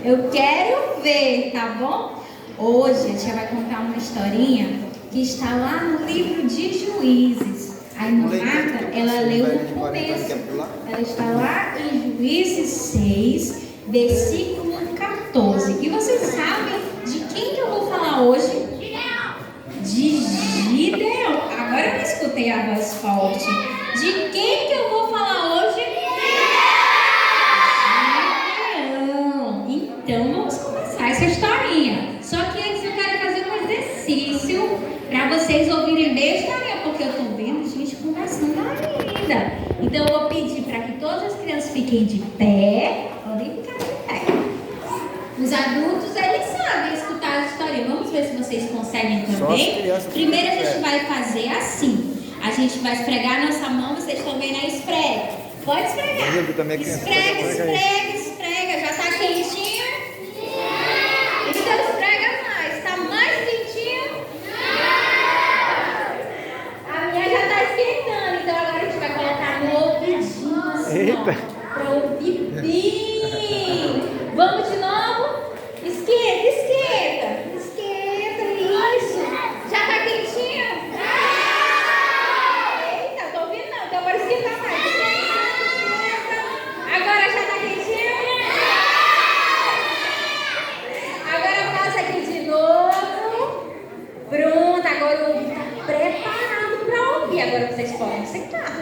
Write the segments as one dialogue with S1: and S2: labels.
S1: Eu quero ver, tá bom? Hoje a tia vai contar uma historinha que está lá no livro de Juízes. A irmã Marta, ela leu no começo. Ela está lá em Juízes 6, versículo 14. E vocês sabem de quem que eu vou falar hoje? De Gideão. Agora eu não escutei a voz forte. De quem que eu vou falar hoje? Gideão. Então vamos começar essa historinha. Só que antes eu quero fazer um exercício para vocês ouvirem bem a historinha, porque eu estou vendo gente conversando ainda. Então eu vou pedir para que todas as crianças fiquem de pé. Podem ficar de pé. Os adultos, eles sabem escutar a história. Vamos ver se vocês conseguem também. Primeiro a gente vai fazer assim. A gente vai esfregar nossa mão. Vocês estão vendo aí? Esfrega. Pode esfregar. Esfrega. Já está quentinho? Então esfrega mais. Está mais quentinho? A minha já está esquentando. Então agora a gente vai colocar no ouvidinho assim, para ouvir bem. Vamos de novo? Esquenta, isso. Já tá quentinho? Eita, tô ouvindo não, então agora esquenta mais. Esquenta. Agora já tá quentinho? Agora passa aqui de novo. Pronto, agora o ouvido tá preparado pra ouvir. Agora vocês podem sentar.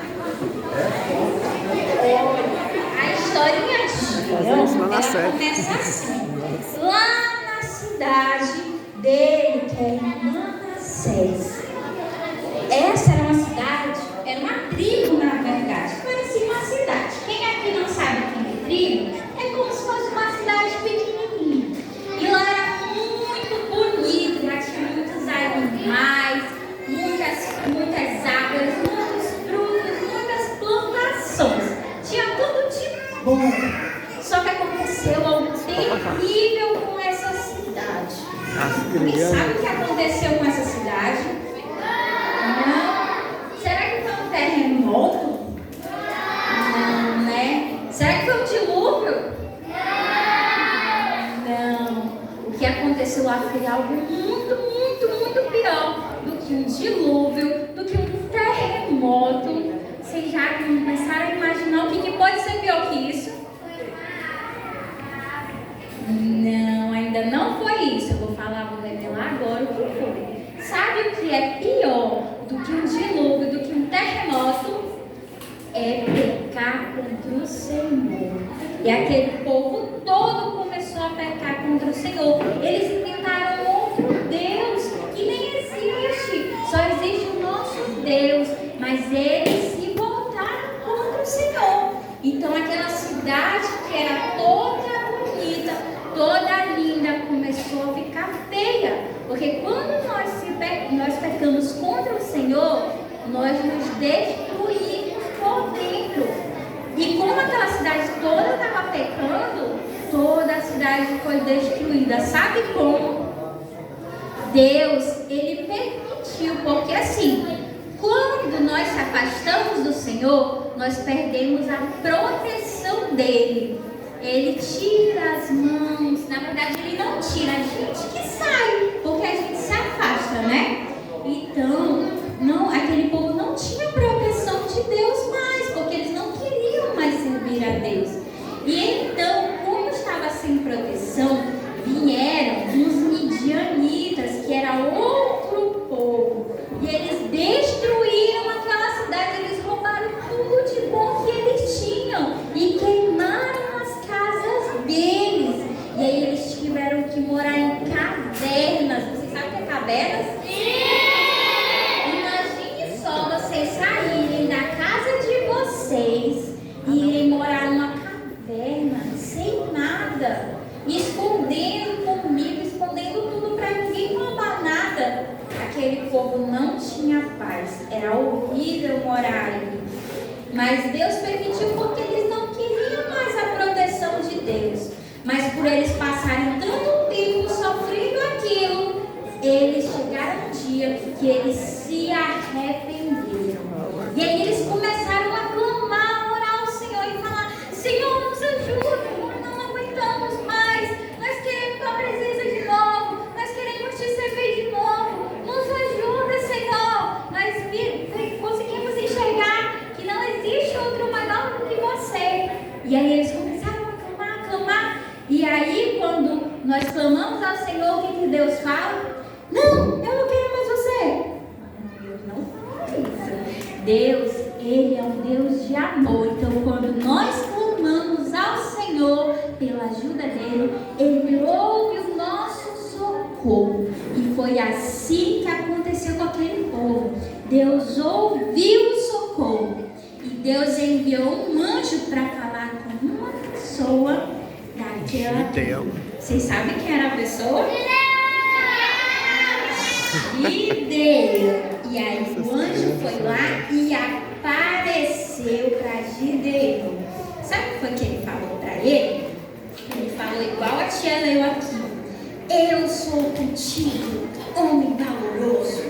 S1: A historinha de Gideão, ela começa assim. Lá na cidade dele, que era Manassés. Essa era uma cidade, era uma tribo na verdade. Parecia uma cidade. Quem aqui não sabe o que é tribo? É como se fosse uma cidade pequenininha. E lá era muito bonito, lá tinha muitos animais, muitas árvores, muitos frutos, muitas plantações. Tinha tudo de bom. Só que aconteceu algo terrível com essa cidade. E sabe o que aconteceu com essa cidade? Não. Será que foi um terremoto? Não, né? Será que foi um dilúvio? Não. O que aconteceu lá foi algo muito pior do que um dilúvio, do que um terremoto. Vocês já começaram a imaginar o que pode ser pior que isso? Não, ainda não foi isso. Eu vou revelar agora o que foi. Sabe o que é pior do que um dilúvio, do que um terremoto? É pecar contra o Senhor. E aquele povo todo começou a pecar contra o Senhor. Eles inventaram outro Deus que nem existe. Só existe o nosso Deus. Mas eles se voltaram contra o Senhor. Então aquela cidade que era toda bonita, toda linda, começou a ficar feia. Porque quando nós pecamos contra o Senhor, nós nos destruímos por dentro. E como aquela cidade toda estava pecando, toda a cidade foi destruída. Sabe como? Deus, Ele permitiu, porque assim, quando nós se afastamos do Senhor, nós perdemos a proteção dEle. Ele tira as mãos, na verdade Ele não tira, a gente que sai, porque a gente se afasta, né? Então, aquele povo não tinha proteção de Deus mais, porque eles não queriam mais servir a Deus. E então, como estava sem proteção, vieram uns midianitas, que era outro povo, e eles destruíram aquela cidade, eles roubaram tudo de bom que eles tinham e queimaram as casas deles. E aí eles tiveram que morar em cavernas. Vocês sabem o que é cavernas? Imagine só vocês saírem da casa de vocês e irem morar numa caverna sem nada, escondendo comida, escondendo tudo para ninguém roubar nada. Aquele povo não tinha paz, era horrível morar ali. Mas Deus permitiu porque eles não queriam mais a proteção de Deus. Mas por eles passarem tanto tempo sofrendo aquilo, eles chegaram um dia que eles se arrependeram. E aí eles começaram a clamar, a orar ao Senhor e falar: Senhor, nos ajuda, nós não aguentamos mais. E aí eles começaram a clamar. E aí, quando nós clamamos ao Senhor, o que Deus fala? Não, eu não quero mais você. Deus não fala isso. Deus, Ele é um Deus de amor. Então, quando nós clamamos ao Senhor pela ajuda dEle, Ele ouve o nosso socorro. E foi assim que aconteceu com aquele povo. Deus ouviu o socorro. E Deus enviou um anjo para falar com uma pessoa daquela. Vocês sabem quem era a pessoa? Gideão. E aí o anjo foi lá e apareceu para Gideão. Sabe o que foi que ele falou para ele? Ele falou igual a tia leu aqui. Eu sou contigo, homem valoroso.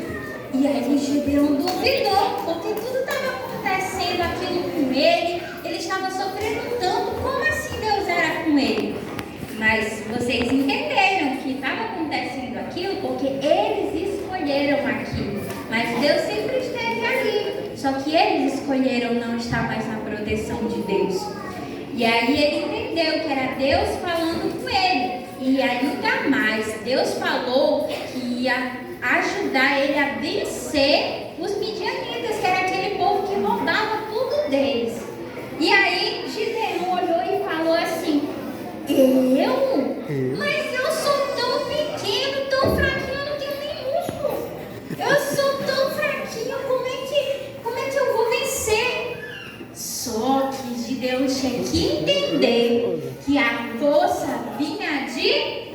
S1: E aí Gideão duvidou, porque tudo estava acontecendo aquilo com ele. Ele estava sofrendo tanto. Como assim Deus era com ele? Mas vocês entenderam que estava acontecendo aquilo porque eles escolheram aquilo. Mas Deus sempre esteve ali. Só que eles escolheram não estar mais na proteção de Deus. E aí ele entendeu que era Deus falando com ele. E ainda mais, Deus falou que ia ajudar ele a vencer os midianitas, que era aquele povo que roubava tudo deles. E aí Gideão olhou e falou assim: Mas eu sou tão pequeno, tão fraquinho, eu não tenho nem músculo. Eu sou tão fraquinho, como é que eu vou vencer? Só que Gideão tinha que entender que a força vinha de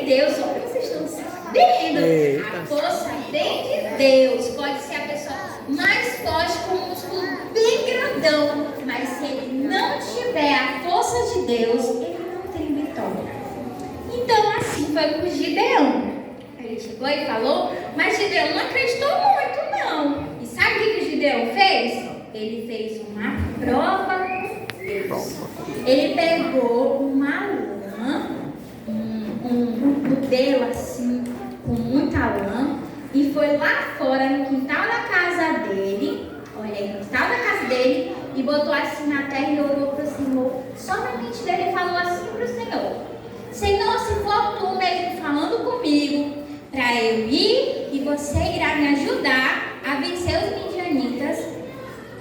S1: Deus. Só que vocês estão sabendo. A força vem de Deus. Pode ser a pessoa mais forte, com um músculo bem grandão, mas se ele não tiver a força de Deus, ele não tem vitória. Então assim foi com Gideão. Ele chegou e falou, mas Gideão não acreditou muito não. E sabe o que Gideão fez? Ele fez uma prova com Deus. Ele pegou uma lã, um modelo assim, com muita lã, e foi lá fora no quintal da casa dele, no quintal da casa dele, e botou assim na terra e orou para o Senhor. Só na mente dele falou assim para o Senhor: Senhor, se for tu mesmo falando comigo, para eu ir e você irá me ajudar a vencer os midianitas,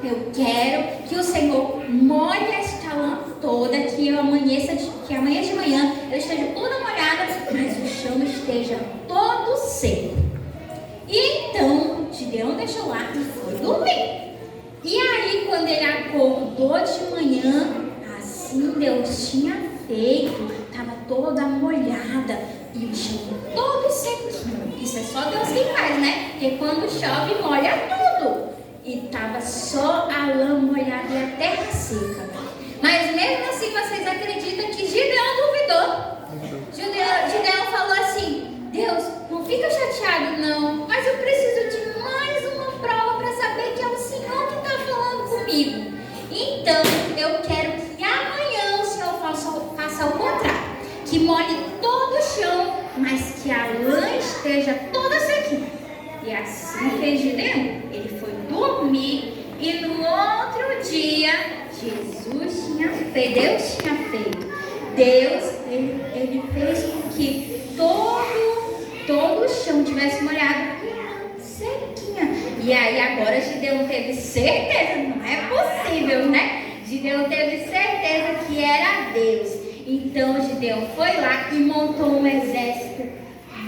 S1: eu quero que o Senhor molhe esta lã toda, que amanhã de manhã eu esteja toda molhada, mas o chão esteja todo seco. E então Gideão deixou lá e foi dormir. E aí quando ele acordou de manhã, assim Deus tinha feito, estava toda molhada e o chão todo sequinho. Isso é só Deus quem faz, né? Porque quando chove molha tudo. E estava só a lã molhada e a terra seca. Mas mesmo assim vocês acreditam que Gideão duvidou? Gideão falou assim: Deus, não fica chateado não, mas eu preciso de mais uma prova para saber que é o Senhor que está falando comigo. Então eu quero que amanhã o Senhor faça o contrário, que molhe todo o chão, mas que a lã esteja toda sequinha. E assim fez Gideão. Ele foi dormir e no outro dia Deus tinha feito. Deus, ele fez com que todo o chão tivesse molhado e sequinha. E aí agora Gideão teve certeza, não é possível, né? Gideão teve certeza que era Deus. Então Gideão foi lá e montou um exército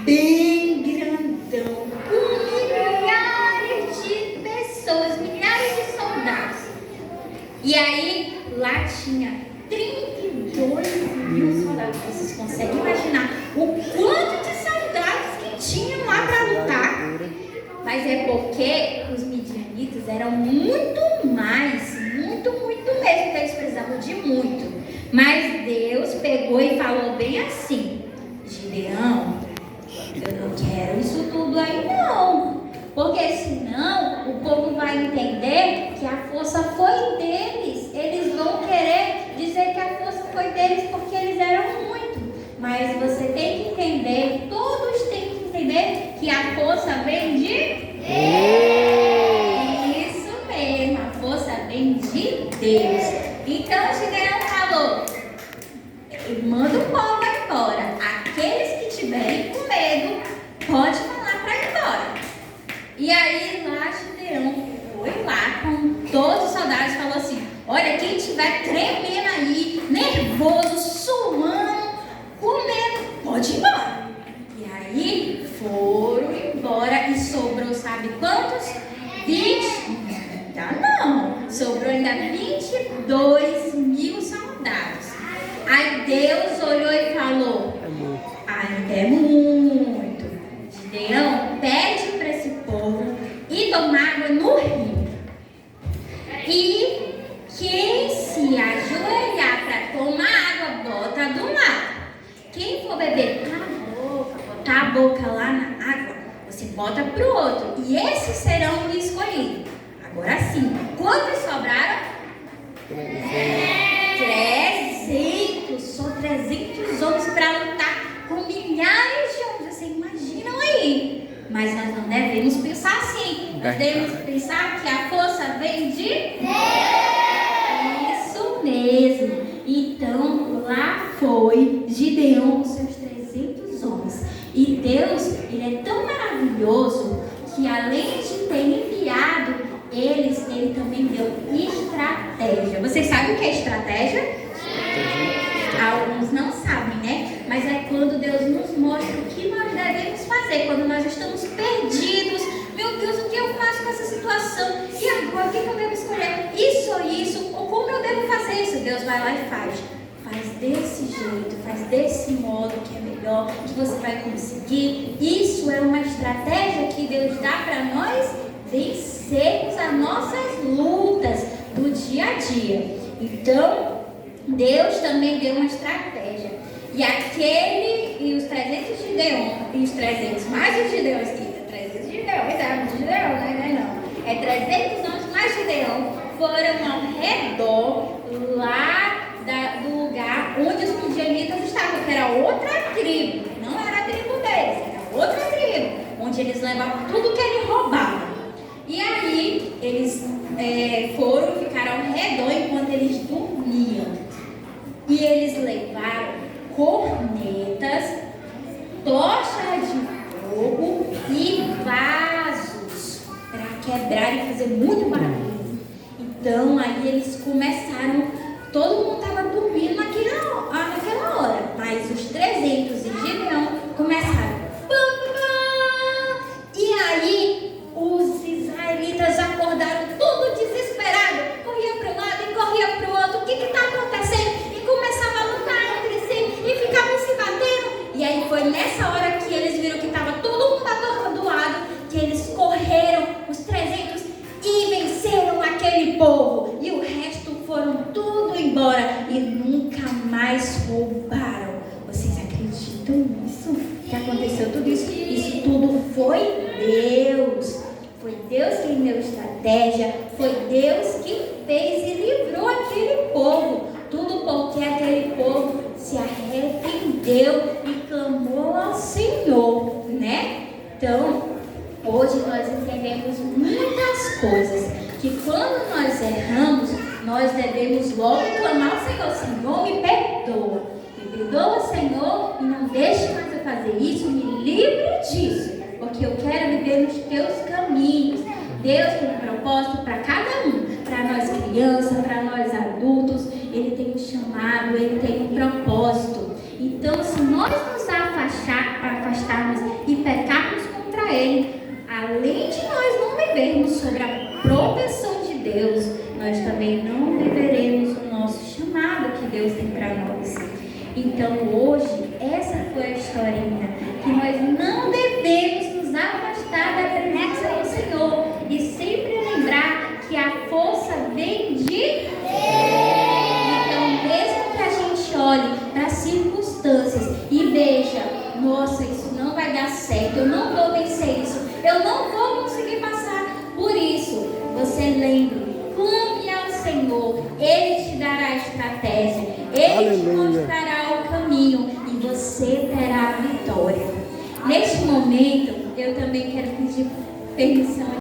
S1: bem grandão, com milhares de pessoas, milhares de soldados. E aí lá tinha 32 mil soldados. Vocês conseguem imaginar o quanto de soldados que tinham lá para lutar? Mas é porque os midianitas eram muito mesmo, que eles precisavam de muito. Mas Deus pegou e falou bem assim: Gideão, eu não quero isso tudo aí não, porque senão o povo vai entender que a força foi deles. Eles vão querer dizer que a força foi deles porque eles eram muito. Mas você tem que entender, todos têm que entender que a força vem de Deus. Isso mesmo, vem de Deus. Então Gideão falou: manda o povo embora. Aqueles que tiverem com medo, pode falar para ir embora. E aí lá Gideão foi lá com todos os soldados e falou assim: olha, quem estiver tremendo aí, nervoso, suando, com medo, pode ir embora. E aí foram embora e sobrou, sabe quantos? 20. Não, sobrou ainda 22 mil soldados. Aí Deus olhou e falou: ainda é muito. Gideão, pede para esse povo ir tomar água no rio. E quem se ajoelhar para tomar água, bota do lado. Quem for beber botar a boca lá na água, você bota pro outro. E esses serão os escolhidos. Agora sim, quantos sobraram? 300. Só 300 homens para lutar com milhares de homens. Vocês imaginam aí? Mas nós não devemos pensar assim. Nós devemos pensar que a força vem de Deus. Isso mesmo. Então, lá foi Gideão com seus 300 homens. E Deus, Ele é tão maravilhoso que além de ter enviado eles, Ele também deu estratégia. Vocês sabem o que é estratégia? Alguns não sabem, né? Mas é quando Deus nos mostra o que nós devemos fazer. Quando nós estamos perdidos. Meu Deus, o que eu faço com essa situação? E agora, o que eu devo escolher? Isso ou isso? Ou como eu devo fazer isso? Deus vai lá e faz. Faz desse jeito, faz desse modo que é melhor, que você vai conseguir. Isso é uma estratégia que Deus dá para nós vencermos as nossas lutas do dia a dia. Então, Deus também deu uma estratégia. E os 300 de Gideão, e os 300 mais os Gideões, 300 Gideões, não. É 300 anos mais Gideão foram ao redor lá do lugar onde os midianitas estavam, que era outra tribo, não era a tribo deles, era outra tribo, onde eles levavam tudo que ele roubava. E aí eles foram e ficaram ao redor enquanto eles dormiam. E eles levaram cornetas, tochas de fogo e vasos para quebrar e fazer muito barulho. Então aí eles começaram, todo mundo estava dormindo naquela hora, mas os 300 de Gideão começaram. E aí os israelitas acordaram tudo desesperado, corria para um lado e corria para o outro. O que está acontecendo? E começava a lutar entre si e ficavam se batendo. E aí foi nessa hora que eles viram que estava todo mundo atordoado, que eles correram, os 300, e venceram aquele povo. E o resto foram tudo embora e nunca mais roubaram. Vocês acreditam nisso? Que aconteceu tudo isso? Isso tudo foi Deus. Foi Deus quem deu estratégia. Foi Deus que fez e livrou aquele povo. Tudo porque aquele povo se arrependeu e clamou ao Senhor, né? Então, hoje nós entendemos muitas coisas. Que quando nós erramos, nós devemos logo clamar ao Senhor: Senhor, me perdoa. Me perdoa, Senhor, e não deixe mais eu fazer isso, me livre disso, porque eu quero viver nos teus caminhos. Deus tem um propósito para cada um, para nós crianças, para nós adultos. Ele tem um chamado, Ele tem um propósito. Então, se nós nos afastarmos e pecarmos contra Ele, além de nós não vivermos sobre a proteção de Deus, nós também não viveremos o nosso chamado que Deus tem para nós. Então hoje, essa foi a historinha, que nós não devemos nos afastar da presença do Senhor e sempre lembrar que a força vem de Deus. Então, mesmo que a gente olhe para as circunstâncias e veja: nossa, isso não vai dar certo, eu não vou vencer isso, eu não vou conseguir passar por isso, você lembre: clame ao Senhor, Ele te dará a estratégia, Ele te mostrará o caminho e você terá a vitória. Neste momento, eu também quero pedir permissão